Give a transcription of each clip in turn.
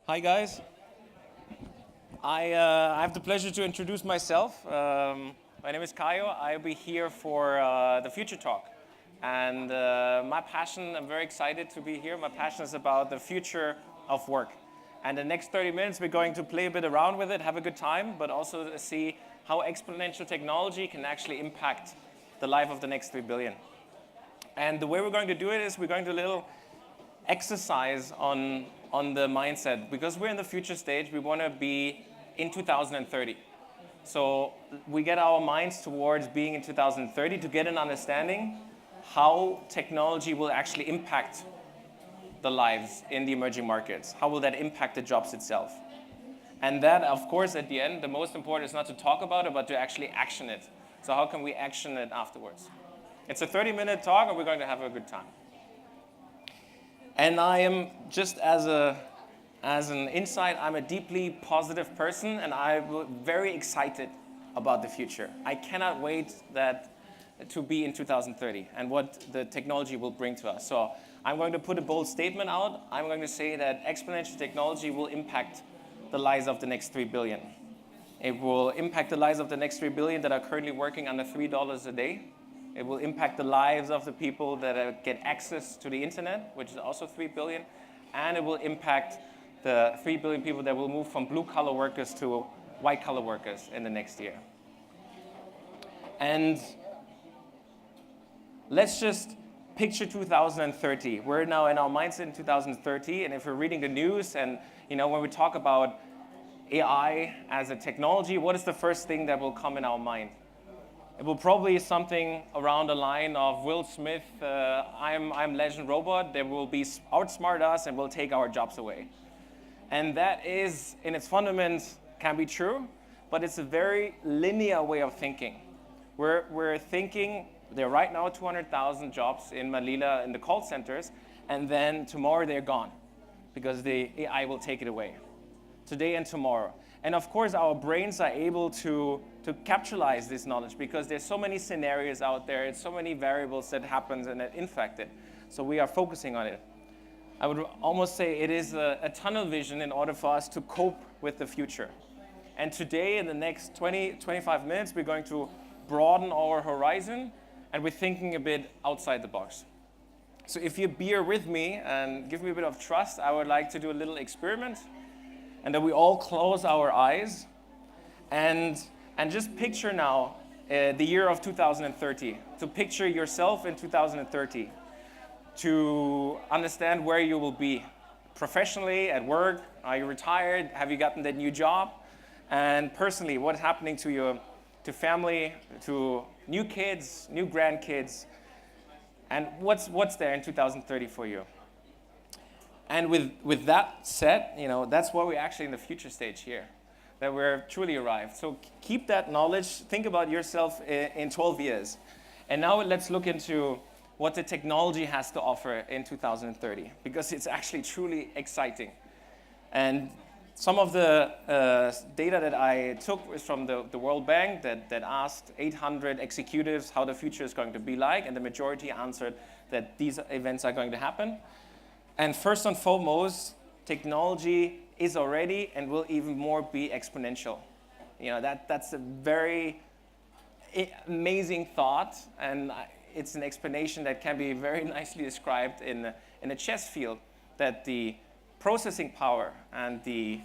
Hi guys. I have the pleasure to introduce myself. My name is Cayo. I'll be here for the Future Talk. And my passion, I'm very excited to be here. My passion is about the future of work. And the next 30 minutes, we're going to play a bit around with it, have a good time, but also see how exponential technology can actually impact the life of the next 3 billion. And the way we're going to do it is we're going to do a little exercise on the mindset. Because we're in the future stage, we want to be in 2030. So we get our minds towards being in 2030 to get an understanding how technology will actually impact the lives in the emerging markets. How will that impact the jobs itself? And that, of course, at the end, the most important is not to talk about it, but to actually action it. So how can we action it afterwards? It's a 30-minute talk, and we're going to have a good time. And I am, just as an insight, I'm a deeply positive person, and I'm very excited about the future. I cannot wait to be in 2030 and what the technology will bring to us. So I'm going to put a bold statement out. I'm going to say that exponential technology will impact the lives of the next 3 billion. It will impact the lives of the next 3 billion that are currently working under $3 a day. It will impact the lives of the people that get access to the internet, which is also 3 billion. And it will impact the 3 billion people that will move from blue-collar workers to white-collar workers in the next year. And let's just picture 2030. We're now in our mindset in 2030, and if we're reading the news and when we talk about AI as a technology, what is the first thing that will come in our mind? It will probably be something around the line of Will Smith, I'm Legend Robot, they will outsmart us and will take our jobs away. And that is, in its fundamentals, can be true, but it's a very linear way of thinking. We're thinking there are right now 200,000 jobs in Manila in the call centers, and then tomorrow they're gone because the AI will take it away. Today and tomorrow. And of course, our brains are able to capitalize this knowledge because there's so many scenarios out there, it's so many variables that happen and that infect it. So we are focusing on it. I would almost say it is a tunnel vision in order for us to cope with the future. And today, in the next 25 minutes, we're going to broaden our horizon and we're thinking a bit outside the box. So if you bear with me and give me a bit of trust, I would like to do a little experiment. And that we all close our eyes and just picture now the year of 2030. To picture yourself in 2030. To understand where you will be professionally, at work. Are you retired? Have you gotten that new job? And personally, what's happening to family, to new kids, new grandkids? And what's there in 2030 for you? And with that said, that's why we're actually in the future stage here, that we're truly arrived. So keep that knowledge. Think about yourself in 12 years. And now let's look into what the technology has to offer in 2030, because it's actually truly exciting. And some of the data that I took is from the World Bank that asked 800 executives how the future is going to be like, and the majority answered that these events are going to happen. And first and foremost, technology is already and will even more be exponential. That's a very amazing thought, and it's an explanation that can be very nicely described in a chess field, that the processing power and the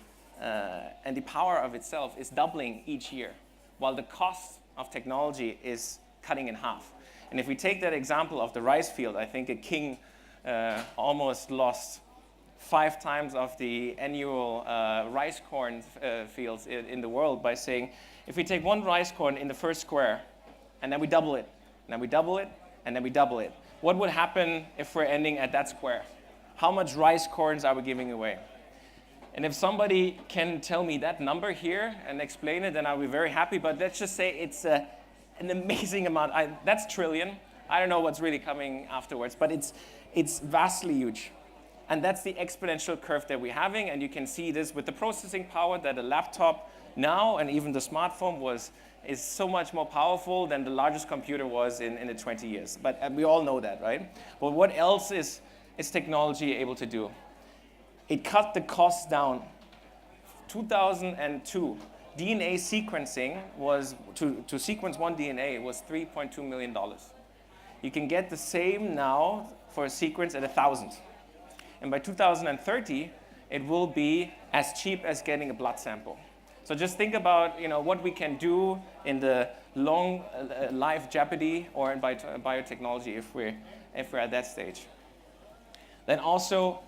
power of itself is doubling each year, while the cost of technology is cutting in half. And if we take that example of the rice field, I think a king almost lost 5 times of the annual rice corn fields in the world by saying, if we take one rice corn in the first square, and then we double it, and then we double it, and then we double it, what would happen if we're ending at that square? How much rice corns are we giving away? And if somebody can tell me that number here and explain it, then I'll be very happy. But let's just say it's an amazing amount. That's trillion. I don't know what's really coming afterwards, but it's vastly huge. And that's the exponential curve that we're having. And you can see this with the processing power that a laptop now and even the smartphone is so much more powerful than the largest computer was in the 20 years. But we all know that, right? But what else is technology able to do? It cut the cost down. 2002, DNA sequencing was, to sequence one DNA was $3.2 million. You can get the same now for a sequence at 1,000. And by 2030, it will be as cheap as getting a blood sample. So just think about what we can do in the long life jeopardy or in biotechnology if we're at that stage. Then also,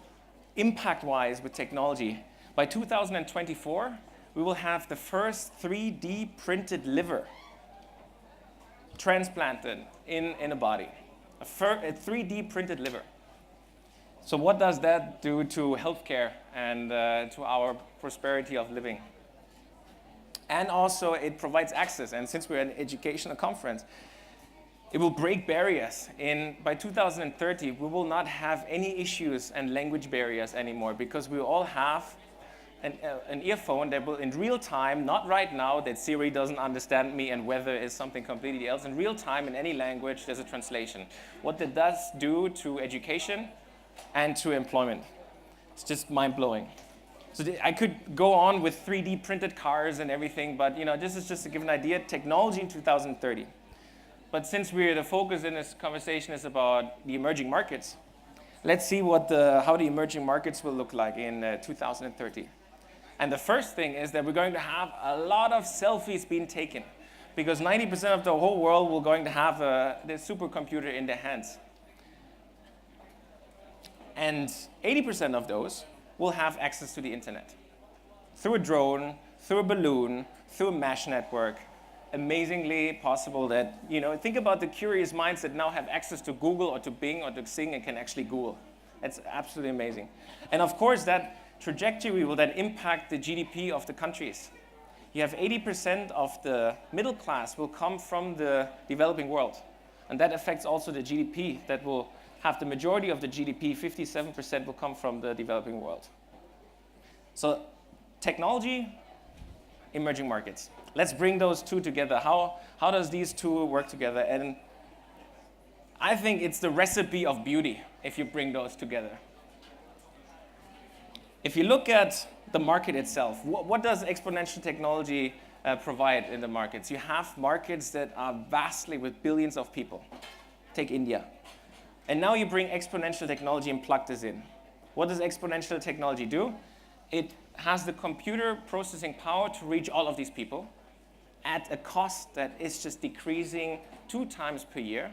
impact-wise with technology, by 2024, we will have the first 3D printed liver transplanted in a body, a 3D printed liver. So what does that do to healthcare and to our prosperity of living? And also it provides access, and since we're an educational conference, it will break barriers. By 2030, we will not have any issues and language barriers anymore because we all have an earphone that will, in real time, not right now that Siri doesn't understand me and weather is something completely else, in real time in any language there's a translation. What that does do to education and to employment. It's just mind-blowing. So I could go on with 3D printed cars and everything, but this is just to give an idea, technology in 2030. But since the focus in this conversation is about the emerging markets, let's see how the emerging markets will look like in 2030. And the first thing is that we're going to have a lot of selfies being taken because 90% of the whole world will going to have the supercomputer in their hands. And 80% of those will have access to the internet through a drone, through a balloon, through a mesh network. Amazingly possible that, think about the curious minds that now have access to Google or to Bing or to Xing and can actually Google. That's absolutely amazing. And of course, that trajectory will then impact the GDP of the countries. You have 80% of the middle class will come from the developing world. And that affects also the GDP. That will have the majority of the GDP, 57% will come from the developing world. So technology, emerging markets. Let's bring those two together. How does these two work together? And I think it's the recipe of beauty if you bring those together. If you look at the market itself, what does exponential technology provide in the markets? You have markets that are vastly with billions of people. Take India. And now you bring exponential technology and plug this in. What does exponential technology do? It has the computer processing power to reach all of these people at a cost that is just decreasing 2 times per year,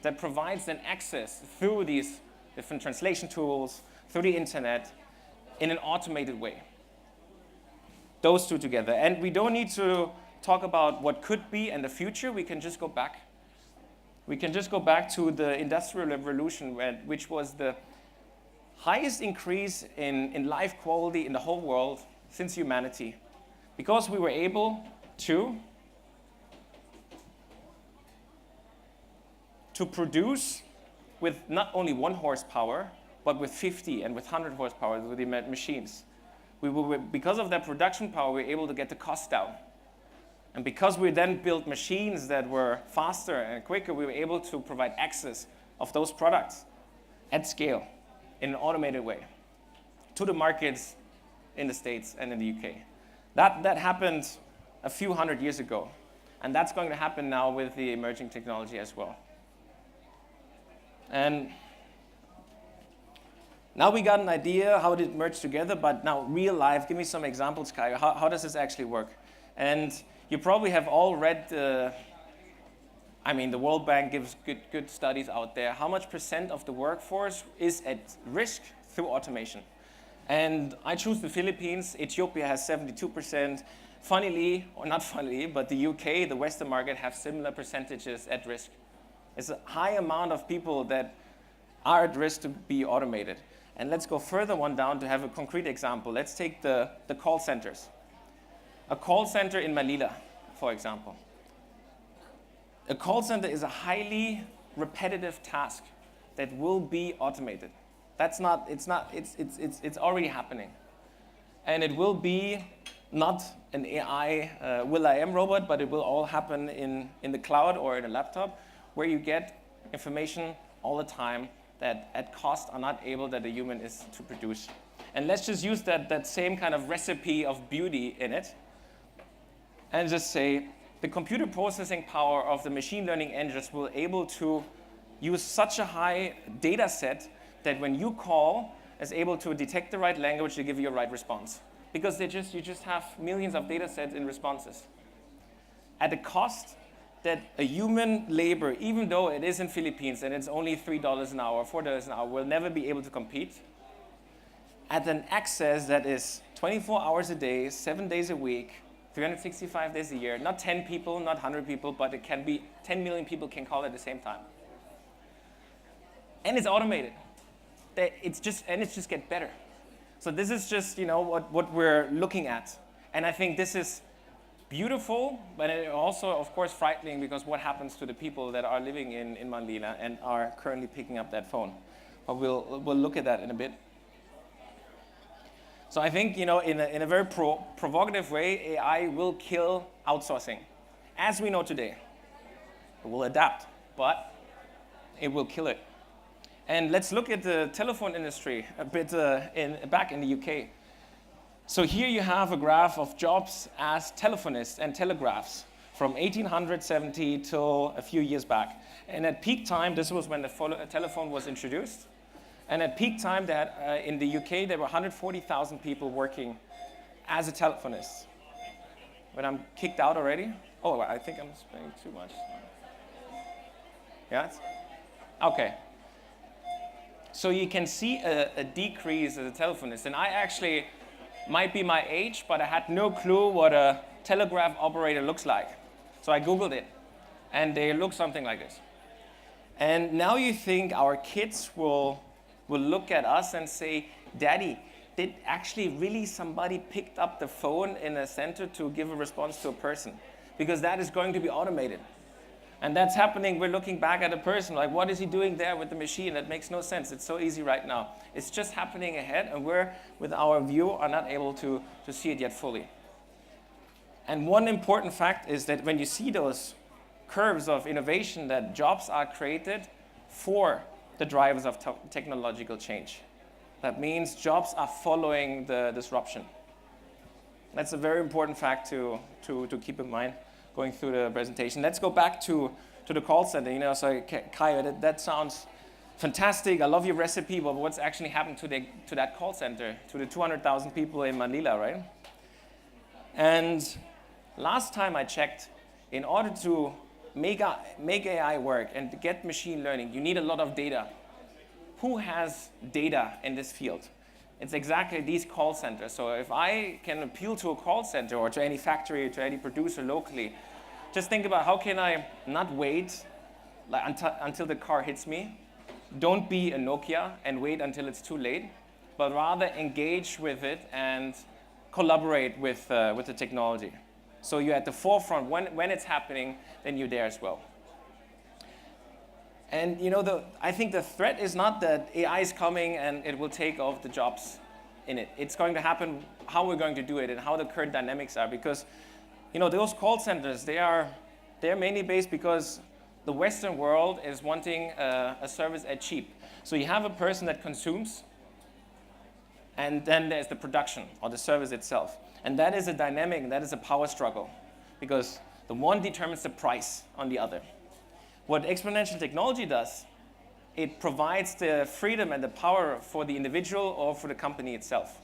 that provides then access through these different translation tools, through the internet, in an automated way. Those two together. And we don't need to talk about what could be in the future. We can just go back. We can just go back to the Industrial Revolution, which was the highest increase in life quality in the whole world since humanity. Because we were able to produce with not only 1 horsepower, but with 50 and with 100 horsepower with the machines. Because of that production power, we were able to get the cost down. And because we then built machines that were faster and quicker, we were able to provide access of those products at scale in an automated way to the markets in the States and in the UK. That happened a few hundred years ago. And that's going to happen now with the emerging technology as well. And now we got an idea how it merged together, but now real life, give me some examples, Cayo. How does this actually work? And you probably have all read the World Bank gives good studies out there. How much % of the workforce is at risk through automation? And I choose the Philippines. Ethiopia has 72%. Funnily, or not funnily, but the UK, the Western market, have similar percentages at risk. It's a high amount of people that are at risk to be automated. And let's go further one down to have a concrete example. Let's take the call centers. A call center in Manila, for example. A call center is a highly repetitive task that will be automated. It's already happening. And it will be not an AI will.i.am robot, but it will all happen in the cloud or in a laptop where you get information all the time that at cost are not able that a human is to produce. And let's just use that same kind of recipe of beauty in it and just say the computer processing power of the machine learning engines will able to use such a high data set that when you call, is able to detect the right language to give you a right response. Because you just have millions of data sets in responses. At a cost that a human labor, even though it is in Philippines and it's only $3 an hour, $4 an hour, will never be able to compete. At an access that is 24 hours a day, 7 days a week, 365 days a year, not 10 people, not 100 people, but it can be 10 million people can call at the same time. And it's automated. It's just get better. So this is just what we're looking at. And I think this is beautiful, but it also, of course, frightening because what happens to the people that are living in Manila and are currently picking up that phone. But we'll look at that in a bit. So I think, in a very provocative way, AI will kill outsourcing, as we know today. It will adapt, but it will kill it. And let's look at the telephone industry a bit back in the UK. So here you have a graph of jobs as telephonists and telegraphs from 1870 till a few years back. And at peak time, this was when the telephone was introduced. And at peak time, in the UK, there were 140,000 people working as a telephonist. But I'm kicked out already? Oh, I think I'm spending too much. Yeah? Okay. So you can see a decrease as a telephonist. And I actually might be my age, but I had no clue what a telegraph operator looks like. So I Googled it. And they look something like this. And now you think our kids will look at us and say, Daddy, did actually really somebody picked up the phone in a center to give a response to a person? Because that is going to be automated. And that's happening. We're looking back at a person, like, what is he doing there with the machine? That makes no sense. It's so easy right now. It's just happening ahead, and we're, with our view, are not able to see it yet fully. And one important fact is that when you see those curves of innovation, that jobs are created for the drivers of technological change. That means jobs are following the disruption. That's a very important fact to keep in mind going through the presentation. Let's go back to the call center. So Cayo, that sounds fantastic. I love your recipe, but what's actually happened to that call center, to the 200,000 people in Manila, right? And last time I checked, in order to make AI work and to get machine learning, you need a lot of data. Who has data in this field? It's exactly these call centers. So if I can appeal to a call center or to any factory, to any producer locally, just think about how can I not wait until the car hits me. Don't be a Nokia and wait until it's too late, but rather engage with it and collaborate with the technology. So you're at the forefront. When it's happening, then you're there as well. And I think the threat is not that AI is coming and it will take off the jobs in it. It's going to happen how we're going to do it and how the current dynamics are. Because those call centers, they're mainly based because the Western world is wanting a service at cheap. So you have a person that consumes, and then there's the production or the service itself. And that is a dynamic, that is a power struggle, because the one determines the price on the other. What exponential technology does, it provides the freedom and the power for the individual or for the company itself.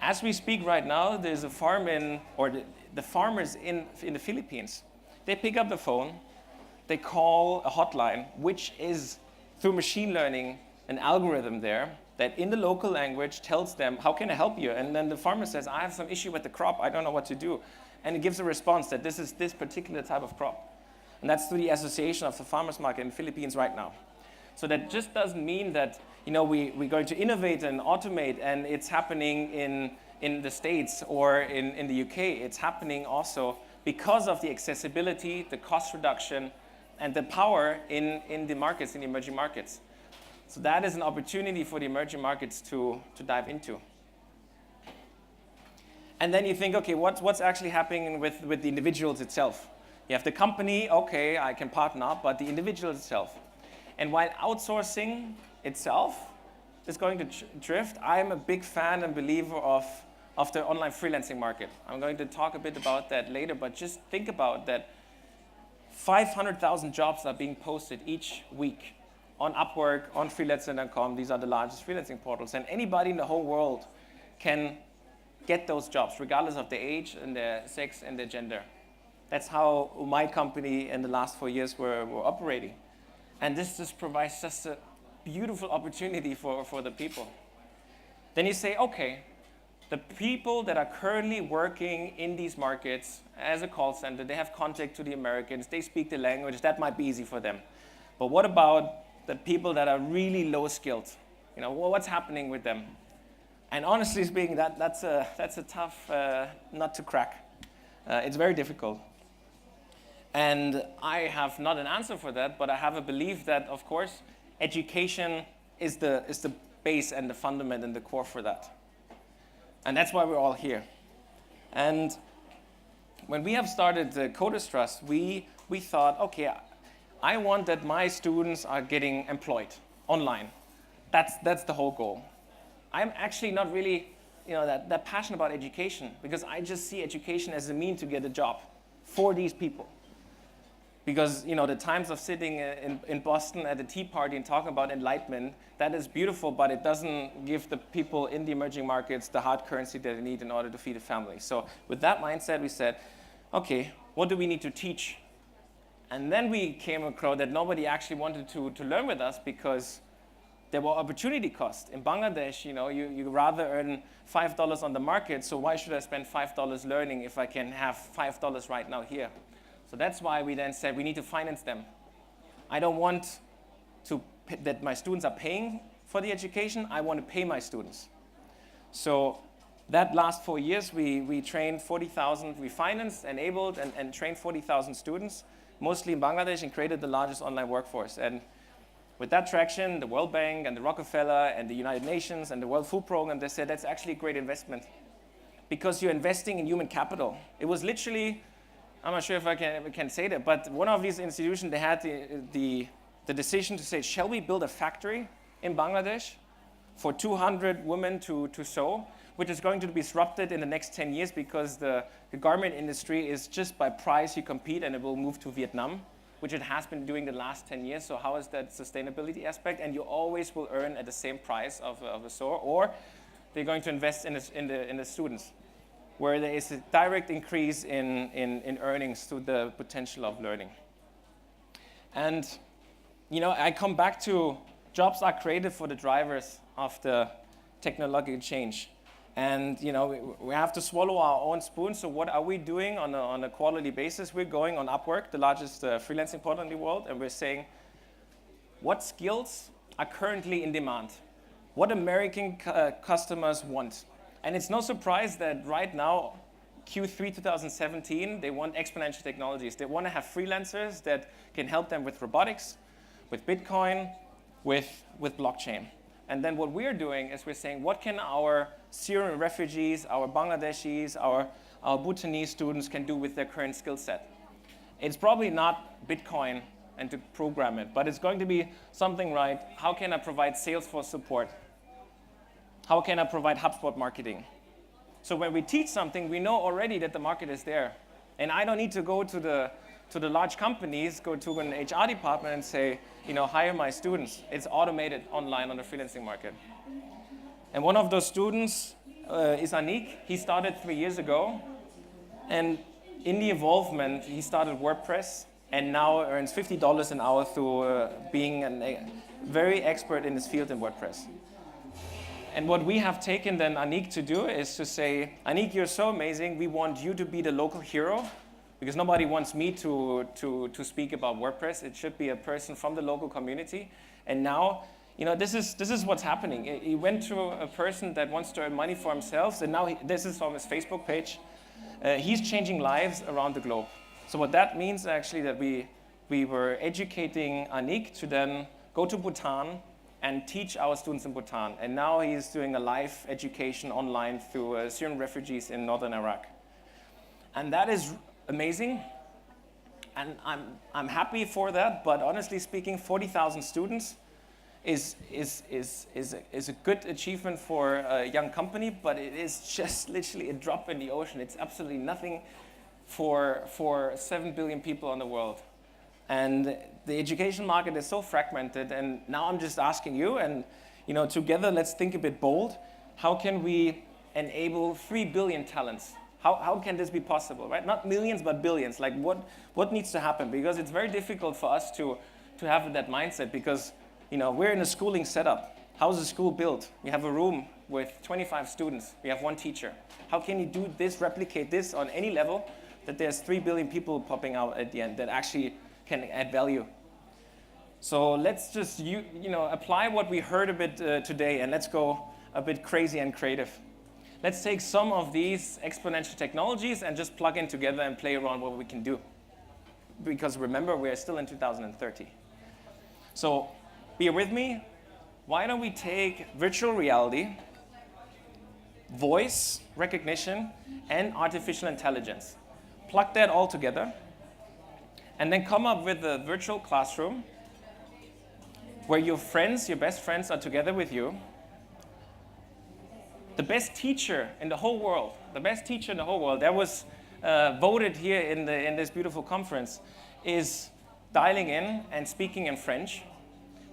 As we speak right now, there's a farm the farmers in the Philippines, they pick up the phone, they call a hotline, which is, through machine learning, an algorithm there that in the local language tells them, how can I help you? And then the farmer says, I have some issue with the crop, I don't know what to do. And it gives a response that this is this particular type of crop. And that's through the association of the farmers market in the Philippines right now. So that just doesn't mean that we're going to innovate and automate and it's happening in the States or in the UK. It's happening also because of the accessibility, the cost reduction, and the power in the markets, in the emerging markets. So that is an opportunity for the emerging markets to dive into. And then you think, okay, what's actually happening with the individuals itself? You have the company, okay, I can partner up, but the individual itself. And while outsourcing itself is going to drift. I'm a big fan and believer of the online freelancing market. I'm going to talk a bit about that later, but just think about that 500,000 jobs are being posted each week on Upwork, on freelancer.com. These are the largest freelancing portals. And anybody in the whole world can get those jobs, regardless of their age and their sex and their gender. That's how my company in the last 4 years were operating. And this just provides just a beautiful opportunity for the people. Then you say, okay, the people that are currently working in these markets as a call center, they have contact to the Americans, they speak the language, that might be easy for them. But what about the people that are really low skilled? You know, well, what's happening with them? And honestly speaking, that's a tough nut to crack. It's very difficult. And I have not an answer for that, but I have a belief that, of course, education is the base and the fundament and the core for that. And that's why we're all here. And when we have started CodersTrust, we thought, okay, I want that my students are getting employed online. That's the whole goal. I'm actually not really that passionate about education, because I just see education as a mean to get a job for these people. Because the times of sitting in Boston at a tea party and talking about enlightenment, that is beautiful, but it doesn't give the people in the emerging markets the hard currency that they need in order to feed a family. So with that mindset, we said, okay, what do we need to teach? And then we came across that nobody actually wanted to learn with us, because there were opportunity costs. In Bangladesh, you rather earn $5 on the market, so why should I spend $5 learning if I can have $5 right now here? So that's why we then said we need to finance them. I don't want that my students are paying for the education. I want to pay my students. So that last 4 years, we trained 40,000, we financed, enabled, and trained 40,000 students, mostly in Bangladesh, and created the largest online workforce. And with that traction, the World Bank and the Rockefeller and the United Nations and the World Food Program, they said that's actually a great investment, because you're investing in human capital. It was literally, I'm not sure if I can say that, but one of these institutions, they had the decision to say, shall we build a factory in Bangladesh for 200 women to sew, which is going to be disrupted in the next 10 years, because the garment industry is just by price you compete, and it will move to Vietnam, which it has been doing the last 10 years. So how is that sustainability aspect? And you always will earn at the same price of a sewer, or they're going to invest in the students, where there is a direct increase in earnings through the potential of learning. And I come back to jobs are created for the drivers of the technological change. And we have to swallow our own spoon. So what are we doing on a quarterly basis? We're going on Upwork, the largest freelancing portal in the world, and we're saying, what skills are currently in demand? What American customers want? And it's no surprise that right now, Q3 2017, they want exponential technologies. They want to have freelancers that can help them with robotics, with Bitcoin, with blockchain. And then what we're doing is we're saying, what can our Syrian refugees, our Bangladeshis, our Bhutanese students can do with their current skill set? It's probably not Bitcoin and to program it, but it's going to be something like, how can I provide Salesforce support? How can I provide HubSpot marketing? So when we teach something, we know already that the market is there. And I don't need to go to the large companies, go to an HR department and say, hire my students. It's automated online on the freelancing market. And one of those students is Anik. He started 3 years ago. And in the involvement, he started WordPress and now earns $50 an hour through being a very expert in his field in WordPress. And what we have taken then Anik to do is to say, Anik, you're so amazing. We want you to be the local hero, because nobody wants me to speak about WordPress. It should be a person from the local community. And now, this is what's happening. He went to a person that wants to earn money for himself, and now this is from his Facebook page. He's changing lives around the globe. So what that means actually that we were educating Anik to then go to Bhutan and teach our students in Bhutan. And now he's doing a live education online through Syrian refugees in northern Iraq. And that is amazing. And I'm happy for that, but honestly speaking, 40,000 students is a good achievement for a young company, but it is just literally a drop in the ocean. It's absolutely nothing for 7 billion people in the world. And the education market is so fragmented, and now I'm just asking you, and together let's think a bit bold. How can we enable 3 billion talents? How can this be possible, right? Not millions, but billions. Like what needs to happen? Because it's very difficult for us to have that mindset, because we're in a schooling setup. How's a school built? You have a room with 25 students. We have one teacher. How can you do this, replicate this on any level, that there's 3 billion people popping out at the end that actually can add value? So let's just apply what we heard a bit today, and let's go a bit crazy and creative. Let's take some of these exponential technologies and just plug in together and play around what we can do. Because remember, we're still in 2030. So bear with me. Why don't we take virtual reality, voice recognition, and artificial intelligence, plug that all together, and then come up with a virtual classroom where your friends, your best friends, are together with you. The best teacher in the whole world, that was voted here in this beautiful conference, is dialing in and speaking in French.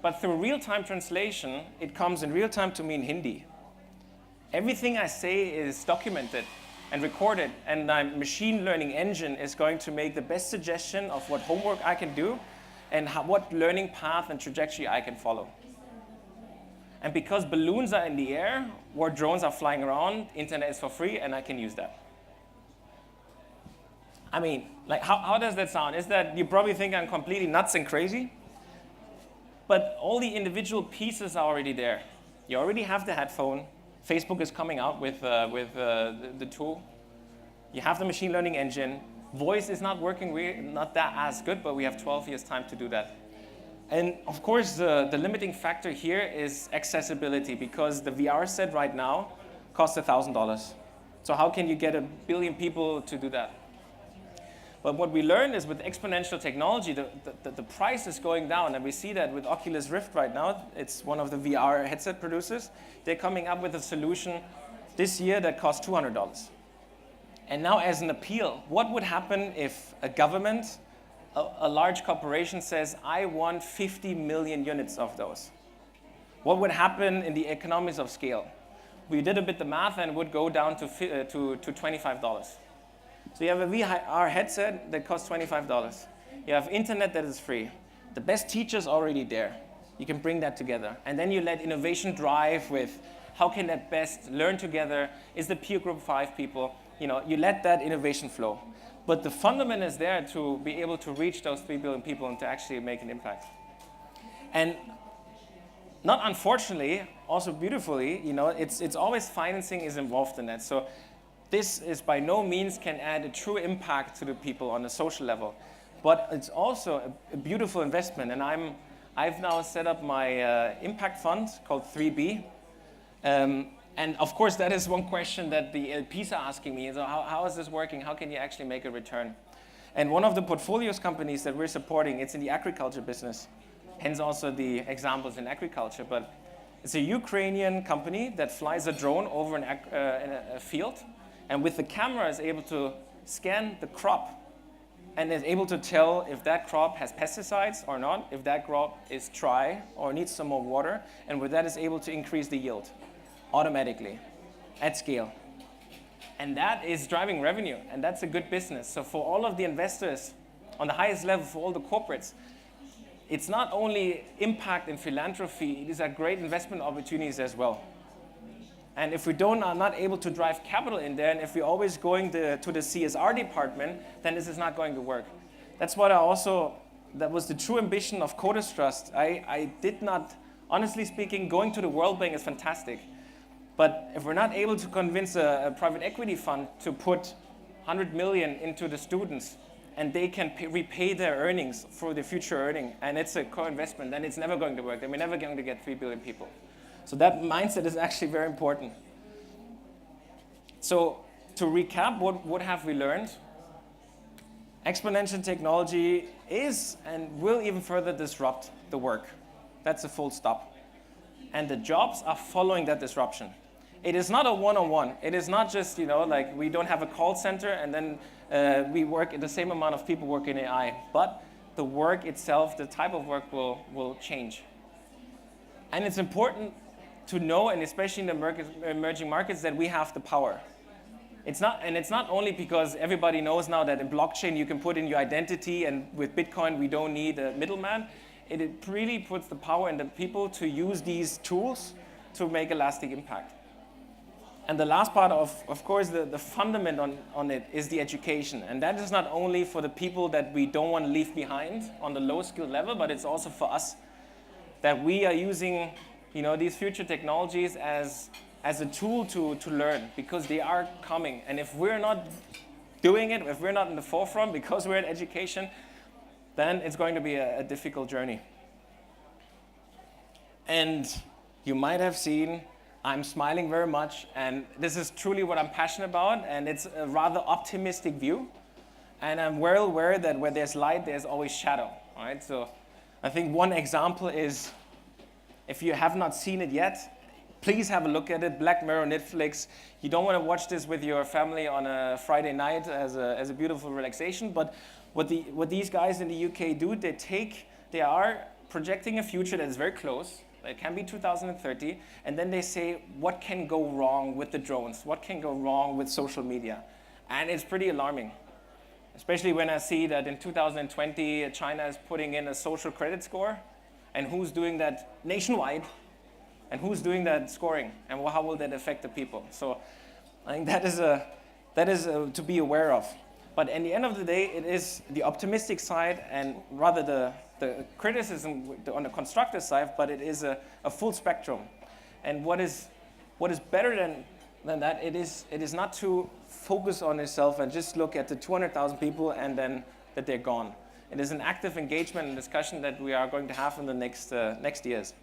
But through real-time translation, it comes in real time to me in Hindi. Everything I say is documented and recorded, and my machine learning engine is going to make the best suggestion of what homework I can do and what learning path and trajectory I can follow. And because balloons are in the air or drones are flying around, internet is for free, and I can use that. I mean, like, how does that sound? Is that, you probably think I'm completely nuts and crazy? But all the individual pieces are already there. You already have the headphone. Facebook is coming out with the tool. You have the machine learning engine. Voice is not working, not that as good, but we have 12 years time to do that. And of course, the limiting factor here is accessibility, because the VR set right now costs $1,000. So how can you get 1 billion people to do that? But what we learned is with exponential technology, the price is going down. And we see that with Oculus Rift right now. It's one of the VR headset producers. They're coming up with a solution this year that costs $200. And now as an appeal, what would happen if a government, a large corporation says, I want 50 million units of those? What would happen in the economies of scale? We did a bit the math, and it would go down to $25. So you have a VR headset that costs $25. You have internet that is free. The best teacher's already there. You can bring that together. And then you let innovation drive with how can that best learn together? Is the peer group 5 people? You let that innovation flow. But the fundament is there to be able to reach those 3 billion people and to actually make an impact. And not unfortunately, also beautifully, it's always financing is involved in that. So this is by no means can add a true impact to the people on a social level, but it's also a beautiful investment. And I've now set up my impact fund called 3B. And of course, that is one question that the LPs are asking me. So how is this working? How can you actually make a return? And one of the portfolios companies that we're supporting, it's in the agriculture business, hence also the examples in agriculture. But it's a Ukrainian company that flies a drone over in a field, and with the camera is able to scan the crop and is able to tell if that crop has pesticides or not, if that crop is dry or needs some more water, and with that is able to increase the yield automatically at scale. And that is driving revenue, and that's a good business. So for all of the investors on the highest level, for all the corporates, it's not only impact and philanthropy, these are great investment opportunities as well. And if we are not able to drive capital in there, and if we're always going to the CSR department, then this is not going to work. That's what that was the true ambition of CodersTrust. I did not, honestly speaking, going to the World Bank is fantastic. But if we're not able to convince a private equity fund to put 100 million into the students, and they can repay their earnings for the future earning, and it's a co-investment, then it's never going to work. Then we're never going to get 3 billion people. So that mindset is actually very important. So to recap, what have we learned? Exponential technology is and will even further disrupt the work. That's a full stop. and the jobs are following that disruption. It is not a one-on-one. It is not just, like we don't have a call center and then we work, the same amount of people work in AI, but the work itself, the type of work will change. And it's important to know, and especially in the emerging markets, that we have the power. It's not only because everybody knows now that in blockchain you can put in your identity, and with Bitcoin we don't need a middleman. It really puts the power in the people to use these tools to make a lasting impact. And the last part of course, the fundament on it is the education. And that is not only for the people that we don't want to leave behind on the low skill level, but it's also for us, that we are using these future technologies as a tool to learn, because they are coming. And if we're not doing it, if we're not in the forefront because we're in education, then it's going to be a difficult journey. And you might have seen I'm smiling very much, and this is truly what I'm passionate about, and it's a rather optimistic view. And I'm well aware that where there's light, there's always shadow. All right? So I think one example is, if you have not seen it yet, please have a look at it. Black Mirror, Netflix. You don't want to watch this with your family on a Friday night as a beautiful relaxation, but what these guys in the UK do, they are projecting a future that is very close. It can be 2030, and then they say, what can go wrong with the drones? What can go wrong with social media? And it's pretty alarming, especially when I see that in 2020, China is putting in a social credit score, and who's doing that nationwide, and who's doing that scoring, and how will that affect the people? So I think that is to be aware of. But at the end of the day, it is the optimistic side, and rather the criticism on the constructive side, but it is a full spectrum. And what is better than that, it is not to focus on yourself and just look at the 200,000 people and then that they're gone. It is an active engagement and discussion that we are going to have in the next years.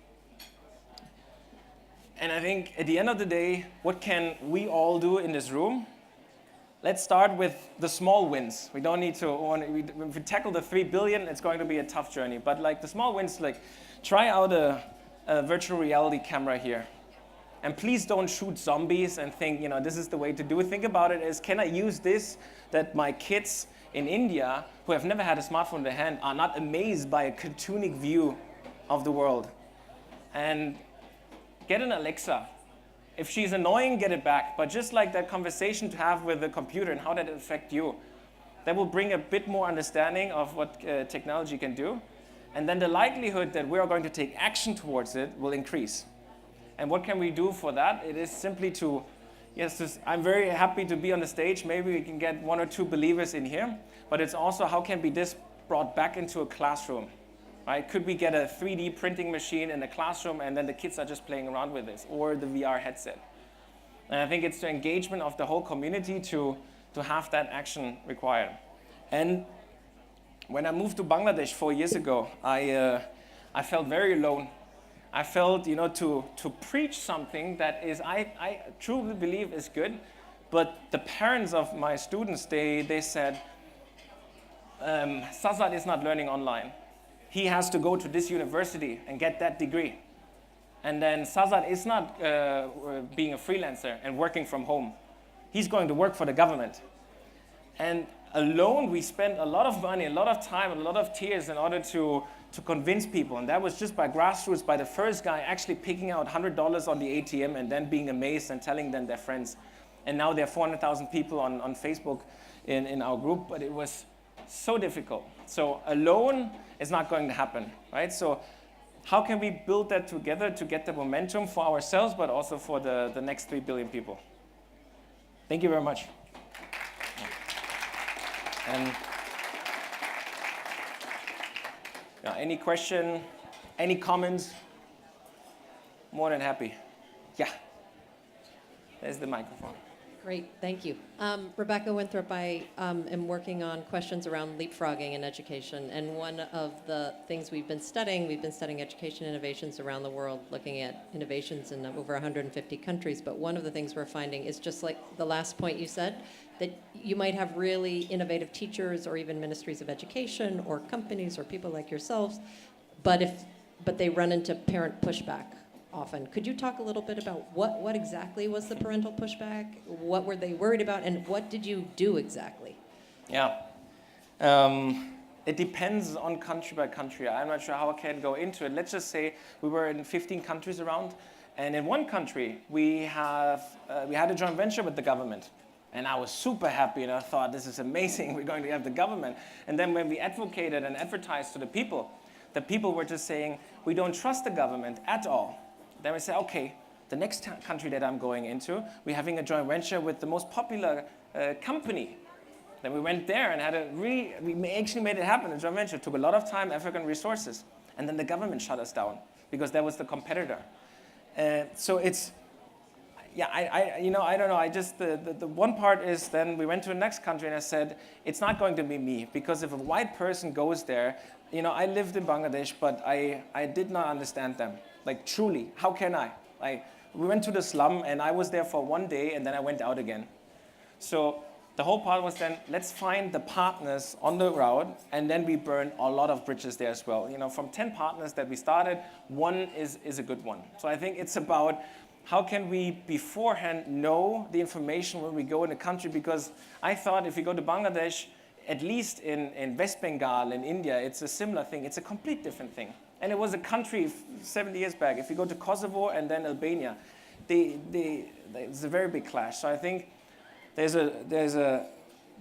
And I think at the end of the day, what can we all do in this room? Let's start with the small wins. We don't need to, if we tackle the 3 billion, it's going to be a tough journey. But like the small wins, like try out a virtual reality camera here. And please don't shoot zombies and think, this is the way to do it. Think about it as, can I use this that my kids in India, who have never had a smartphone in their hand, are not amazed by a cartoonic view of the world? And get an Alexa. If she's annoying, get it back. But just like that conversation to have with the computer and how that affects you, that will bring a bit more understanding of what technology can do. And then the likelihood that we are going to take action towards it will increase. And what can we do for that? It is simply to, I'm very happy to be on the stage. Maybe we can get 1 or 2 believers in here. But it's also, how can be this brought back into a classroom? Right? Could we get a 3D printing machine in the classroom and then the kids are just playing around with this, or the VR headset? And I think it's the engagement of the whole community to have that action required. And when I moved to Bangladesh 4 years ago, I felt very alone. I felt, to preach something that is, I truly believe is good, but the parents of my students, they said, Sazad is not learning online. He has to go to this university and get that degree. And then Sazad is not being a freelancer and working from home. He's going to work for the government. And alone, we spent a lot of money, a lot of time, a lot of tears in order to convince people. And that was just by grassroots, by the first guy actually picking out $100 on the ATM and then being amazed and telling them their friends. And now there are 400,000 people on Facebook in our group, but it was so difficult. So alone is not going to happen, right? So how can we build that together to get the momentum for ourselves, but also for the next 3 billion people? Thank you very much. And any question, any comments? More than happy. Yeah, there's the microphone. Great, thank you. Rebecca Winthrop, I am working on questions around leapfrogging in education, and one of the things we've been studying education innovations around the world, looking at innovations in over 150 countries, but one of the things we're finding is just like the last point you said, that you might have really innovative teachers or even ministries of education or companies or people like yourselves, but they run into parent pushback often. Could you talk a little bit about what exactly was the parental pushback? What were they worried about, and what did you do exactly? Yeah. It depends on country by country. I'm not sure how I can go into it. Let's just say we were in 15 countries around, and in one country we had a joint venture with the government. And I was super happy, and I thought, this is amazing, we're going to have the government. And then when we advocated and advertised to the people were just saying, we don't trust the government at all. Then we say, okay, the next country that I'm going into, we're having a joint venture with the most popular company. Then we went there and we actually made it happen. The joint venture took a lot of time, effort, and resources. And then the government shut us down because that was the competitor. So it's, yeah, I don't know. The one part is then we went to the next country and I said, it's not going to be me, because if a white person goes there, I lived in Bangladesh, but I did not understand them. Like, truly, how can I? We went to the slum and I was there for one day and then I went out again. So the whole part was then, let's find the partners on the route, and then we burn a lot of bridges there as well. From 10 partners that we started, one is a good one. So I think it's about how can we beforehand know the information when we go in a country, because I thought if you go to Bangladesh, at least in West Bengal, in India, it's a similar thing. It's a complete different thing. And it was a country 70 years back. If you go to Kosovo and then Albania, it's a very big clash. So I think there's a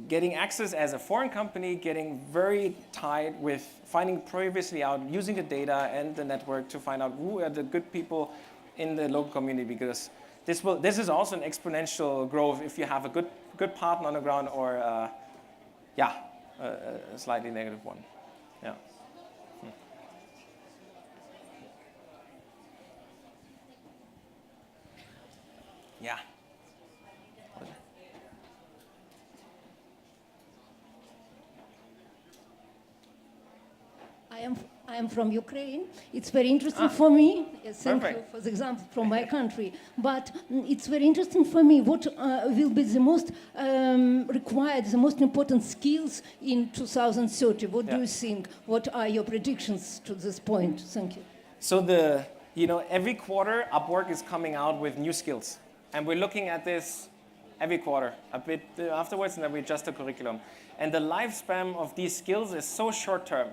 getting access as a foreign company, getting very tied with finding previously out, using the data and the network to find out who are the good people in the local community, because this is also an exponential growth if you have a good partner on the ground, or a slightly negative one. Yeah. Yeah. I am from Ukraine. It's very interesting for me. Yes, thank Perfect. you for the example from my country. But it's very interesting for me. What will be the most required, the most important skills in 2030? What do you think? What are your predictions to this point? Thank you. So every quarter, Upwork is coming out with new skills. And we're looking at this every quarter, a bit afterwards, and then we adjust the curriculum. And the lifespan of these skills is so short term.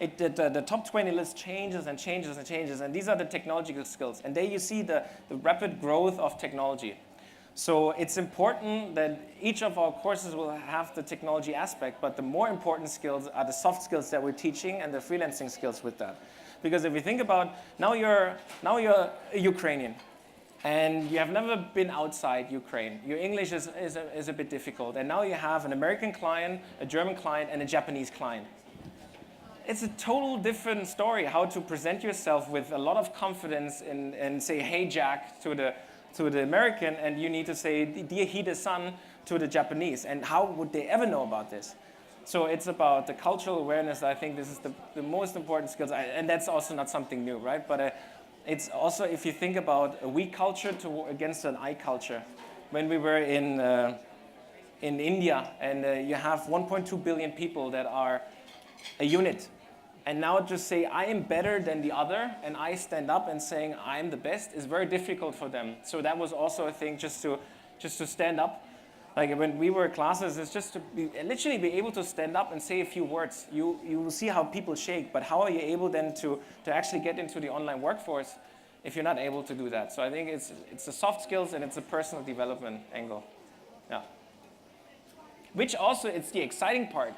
The top 20 list changes and changes and changes, and these are the technological skills. And there you see the rapid growth of technology. So it's important that each of our courses will have the technology aspect, but the more important skills are the soft skills that we're teaching and the freelancing skills with that. Because if you think about, now you're a Ukrainian, and you have never been outside Ukraine. Your English is a bit difficult. And now you have an American client, a German client, and a Japanese client. It's a total different story how to present yourself with a lot of confidence and say, hey, Jack, to the American, and you need to say, dear Hide-san, to the Japanese. And how would they ever know about this? So it's about the cultural awareness. I think this is the most important skills. And that's also not something new, right? But it's also, if you think about a we culture against an I culture. When we were in India, and you have 1.2 billion people that are a unit. And now just say, I am better than the other, and I stand up and saying, I'm the best, is very difficult for them. So that was also a thing, just to stand up. Like when we were in classes, it's just to literally be able to stand up and say a few words. You will see how people shake, but how are you able then to actually get into the online workforce if you're not able to do that? So I think it's the soft skills and it's a personal development angle. Yeah. Which also, it's the exciting part,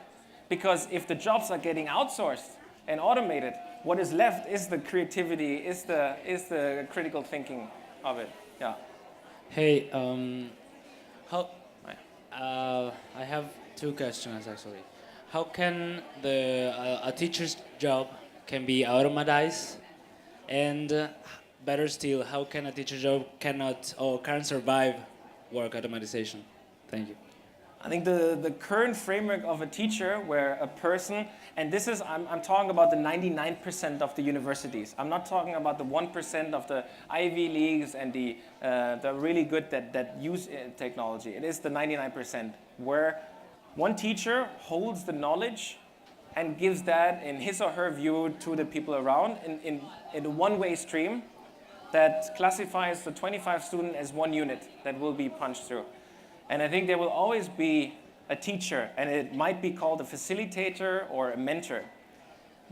because if the jobs are getting outsourced and automated, what is left is the creativity, is the critical thinking of it. Yeah. Hey, I have two questions actually. How can a teacher's job can be automatized, and better still, how can a teacher's job can't survive work automatization? Thank you. I think the current framework of a teacher, where a person, and this is, I'm talking about the 99% of the universities. I'm not talking about the 1% of the Ivy Leagues and the really good that use technology. It is the 99%, where one teacher holds the knowledge and gives that in his or her view to the people around in a one-way stream, that classifies the 25 student as one unit that will be punched through. And I think there will always be a teacher, and it might be called a facilitator or a mentor.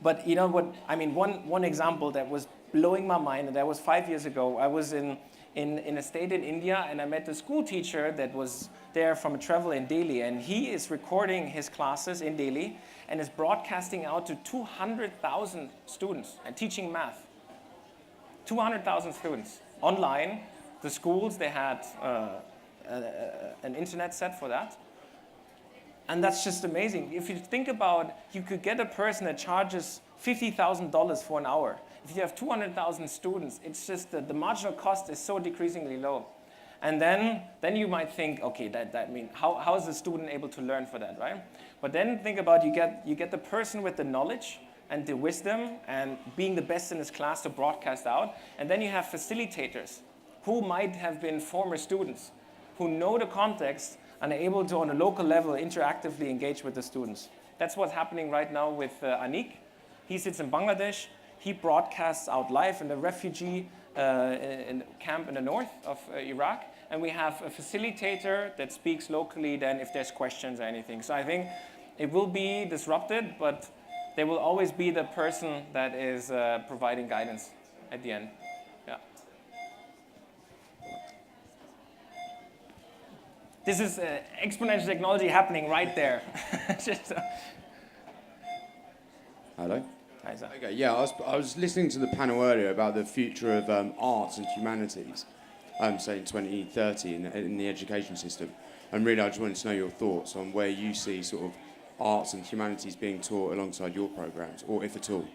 But you know what, I mean, one example that was blowing my mind, and that was 5 years ago. I was in a state in India, and I met a school teacher that was there from a travel in Delhi, and he is recording his classes in Delhi and is broadcasting out to 200,000 students and teaching math. 200,000 students online. The schools, they had an internet set for that. And that's just amazing. If you think about, you could get a person that charges $50,000 for an hour. If you have 200,000 students, it's just that the marginal cost is so decreasingly low. And then you might think, okay, that means, how is the student able to learn for that, right? But then think about, you get the person with the knowledge and the wisdom and being the best in his class to broadcast out. And then you have facilitators who might have been former students, who know the context and are able to, on a local level, interactively engage with the students. That's what's happening right now with Anik. He sits in Bangladesh. He broadcasts out live in the refugee camp in the north of Iraq. And we have a facilitator that speaks locally then if there's questions or anything. So I think it will be disrupted, but there will always be the person that is providing guidance at the end. Yeah. This is exponential technology happening right there. Just, Hello. Hi, sir. Okay, yeah, I was listening to the panel earlier about the future of arts and humanities, say in 2030 in the education system. And really, I just wanted to know your thoughts on where you see sort of arts and humanities being taught alongside your programs, or if at all.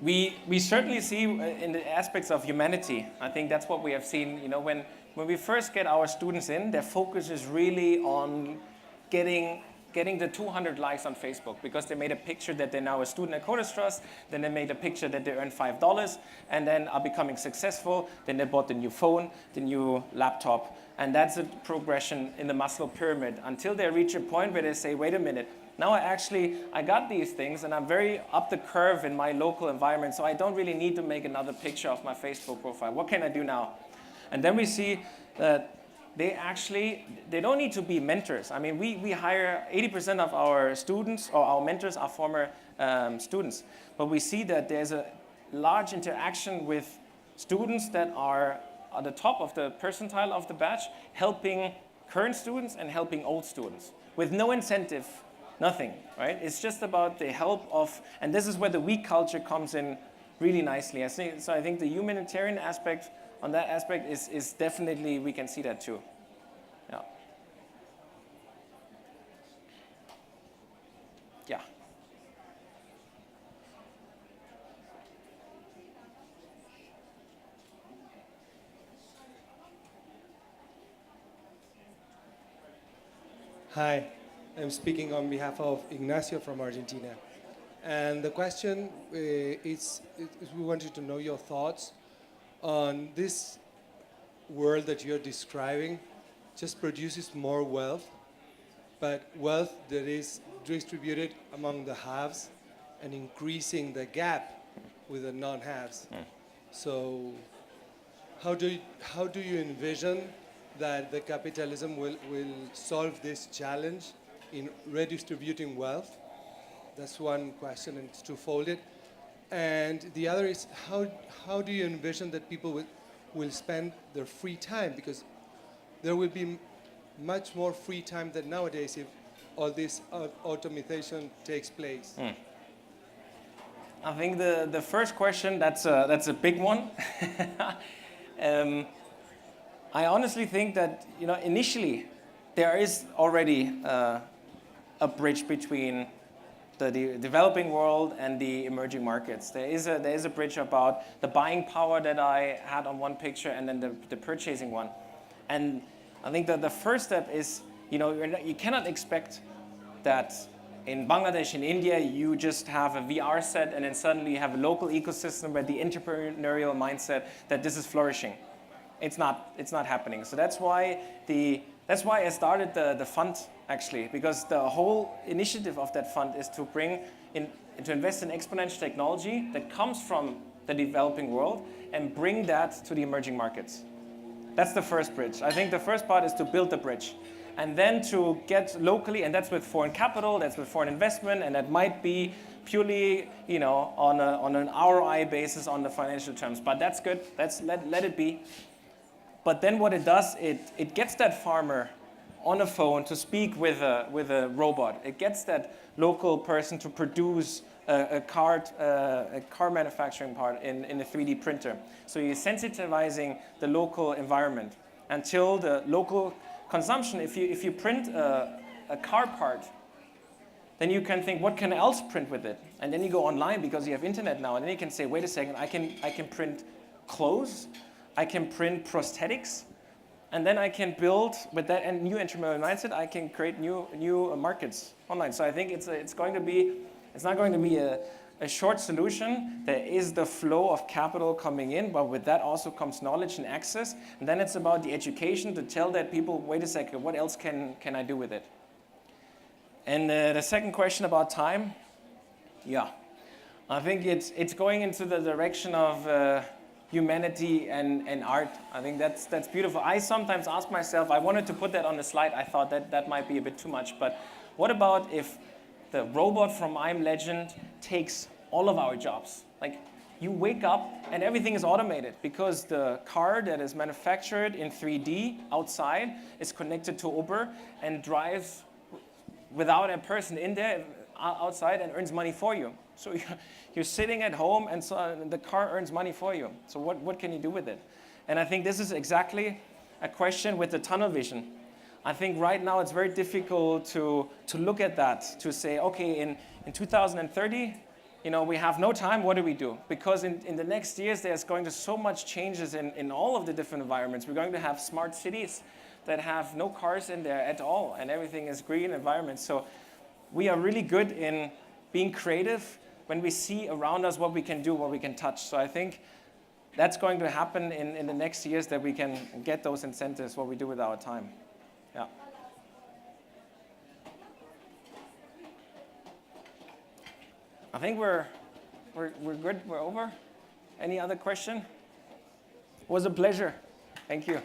We certainly see in the aspects of humanity. I think that's what we have seen. You know, when we first get our students in, their focus is really on getting the 200 likes on Facebook because they made a picture that they're now a student at CodersTrust, then they made a picture that they earned $5, and then are becoming successful, then they bought the new phone, the new laptop, and that's a progression in the Maslow pyramid until they reach a point where they say, wait a minute, now I got these things and I'm very up the curve in my local environment, so I don't really need to make another picture of my Facebook profile. What can I do now? And then we see that they don't need to be mentors. I mean, we hire 80% of our students, or our mentors are former students. But we see that there's a large interaction with students that are at the top of the percentile of the batch, helping current students and helping old students with no incentive, nothing, right? It's just about the help of, and this is where the we culture comes in really nicely. I think the humanitarian aspect on that aspect is definitely, we can see that too. Yeah. Yeah. Hi, I'm speaking on behalf of Ignacio from Argentina. And the question is we wanted to know your thoughts on this world that you're describing just produces more wealth, but wealth that is distributed among the haves and increasing the gap with the non-haves. So how do you envision that the capitalism will solve this challenge in redistributing wealth? That's one question, and it's two-folded. And the other is, how do you envision that people will spend their free time? Because there will be much more free time than nowadays if all this automation takes place. I think the first question, that's a big one. I honestly think that, you know, initially there is already a bridge between the developing world and the emerging markets. There is a bridge about the buying power that I had on one picture and then the purchasing one. And I think that the first step is, you know, you cannot expect that in Bangladesh, in India, you just have a VR set and then suddenly you have a local ecosystem where the entrepreneurial mindset that this is flourishing. It's not happening. So that's why I started the fund, actually, because the whole initiative of that fund is to to invest in exponential technology that comes from the developing world and bring that to the emerging markets. That's the first bridge. I think the first part is to build the bridge. And then to get locally, and that's with foreign capital, that's with foreign investment, and that might be purely, on an ROI basis on the financial terms. But that's good. Let it be. But then what it does, it gets that farmer on a phone to speak with a robot. It gets that local person to produce a car manufacturing part in a 3D printer. So you're sensitizing the local environment until the local consumption. If you print a car part, then you can think, what can I else print with it? And then you go online because you have internet now, and then you can say, wait a second, I can print clothes, I can print prosthetics, and then I can build with that and new entrepreneurial mindset. I can create new markets online. So I think it's not going to be a short solution. There is the flow of capital coming in, but with that also comes knowledge and access. And then it's about the education to tell that people, wait a second, what else can I do with it? And the second question about time, yeah, I think it's going into the direction of humanity and art. I think that's beautiful. I sometimes ask myself, I wanted to put that on the slide. I thought that might be a bit too much, but what about if the robot from I'm Legend takes all of our jobs? Like, you wake up and everything is automated because the car that is manufactured in 3D outside is connected to Uber and drives without a person in there outside and earns money for you. So you're sitting at home and so the car earns money for you. So what can you do with it? And I think this is exactly a question with the tunnel vision. I think right now it's very difficult to look at that, to say, okay, in 2030, we have no time, what do we do? Because in the next years, there's going to so much changes in all of the different environments. We're going to have smart cities that have no cars in there at all, and everything is green environment. So we are really good in being creative when we see around us what we can do, what we can touch. So I think that's going to happen in the next years, that we can get those incentives, what we do with our time. Yeah. I think we're good. We're over. Any other question? It was a pleasure. Thank you.